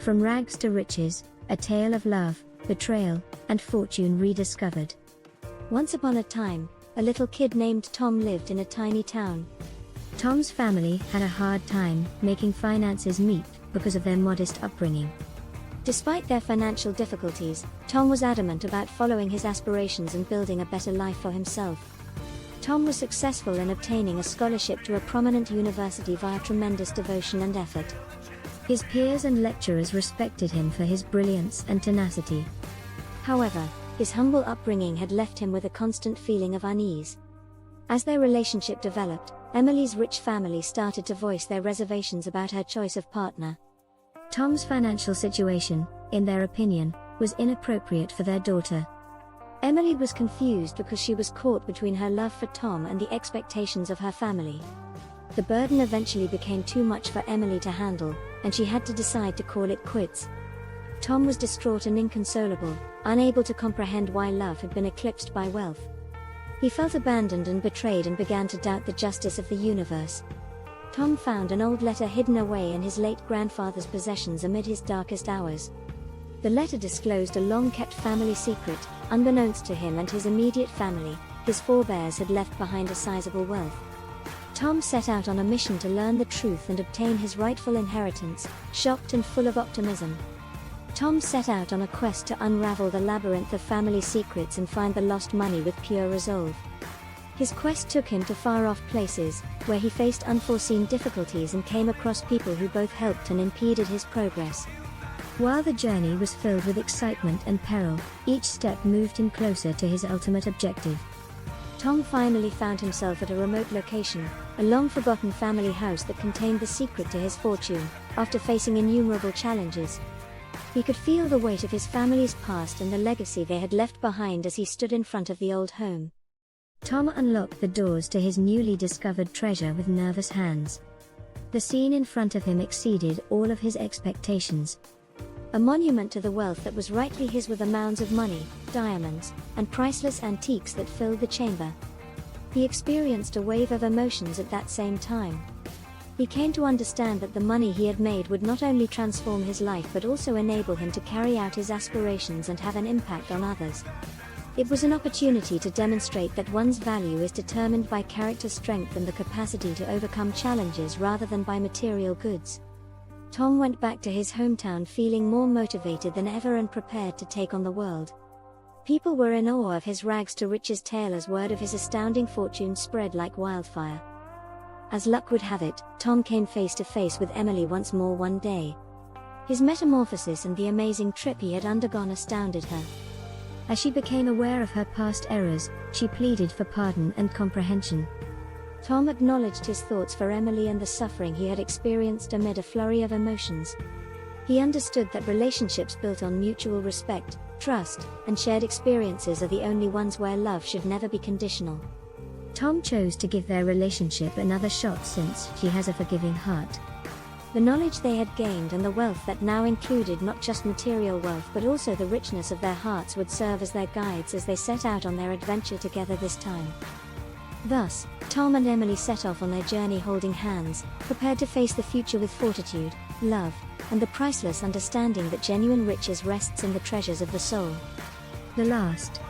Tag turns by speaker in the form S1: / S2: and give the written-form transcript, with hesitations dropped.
S1: From Rags to Riches, a tale of love, betrayal, and fortune rediscovered. Once upon a time, a little kid named Tom lived in a tiny town. Tom's family had a hard time making finances meet because of their modest upbringing. Despite their financial difficulties, Tom was adamant about following his aspirations and building a better life for himself. Tom was successful in obtaining a scholarship to a prominent university via tremendous devotion and effort. His peers and lecturers respected him for his brilliance and tenacity. However, his humble upbringing had left him with a constant feeling of unease. As their relationship developed, Emily's rich family started to voice their reservations about her choice of partner. Tom's financial situation, in their opinion, was inappropriate for their daughter. Emily was confused because she was caught between her love for Tom and the expectations of her family. The burden eventually became too much for Emily to handle, and she had to decide to call it quits. Tom was distraught and inconsolable, unable to comprehend why love had been eclipsed by wealth. He felt abandoned and betrayed and began to doubt the justice of the universe. Tom found an old letter hidden away in his late grandfather's possessions amid his darkest hours. The letter disclosed a long-kept family secret. Unbeknownst to him and his immediate family, his forebears had left behind a sizable wealth. Tom set out on a mission to learn the truth and obtain his rightful inheritance, shocked and full of optimism. Tom set out on a quest to unravel the labyrinth of family secrets and find the lost money with pure resolve. His quest took him to far-off places, where he faced unforeseen difficulties and came across people who both helped and impeded his progress. While the journey was filled with excitement and peril, each step moved him closer to his ultimate objective. Tom finally found himself at a remote location, a long-forgotten family house that contained the secret to his fortune. After facing innumerable challenges, he could feel the weight of his family's past and the legacy they had left behind as he stood in front of the old home. Tom unlocked the doors to his newly discovered treasure with nervous hands. The scene in front of him exceeded all of his expectations. A monument to the wealth that was rightly his were the mounds of money, diamonds, and priceless antiques that filled the chamber. He experienced a wave of emotions at that same time. He came to understand that the money he had made would not only transform his life but also enable him to carry out his aspirations and have an impact on others. It was an opportunity to demonstrate that one's value is determined by character strength and the capacity to overcome challenges rather than by material goods. Tom went back to his hometown feeling more motivated than ever and prepared to take on the world. People were in awe of his rags to riches tale as word of his astounding fortune spread like wildfire. As luck would have it, Tom came face to face with Emily once more one day. His metamorphosis and the amazing trip he had undergone astounded her. As she became aware of her past errors, she pleaded for pardon and comprehension. Tom acknowledged his thoughts for Emily and the suffering he had experienced amid a flurry of emotions. He understood that relationships built on mutual respect, trust, and shared experiences are the only ones where love should never be conditional. Tom chose to give their relationship another shot since she has a forgiving heart. The knowledge they had gained and the wealth that now included not just material wealth but also the richness of their hearts would serve as their guides as they set out on their adventure together this time. Thus, Tom and Emily set off on their journey holding hands, prepared to face the future with fortitude, love, and the priceless understanding that genuine riches rests in the treasures of the soul. The last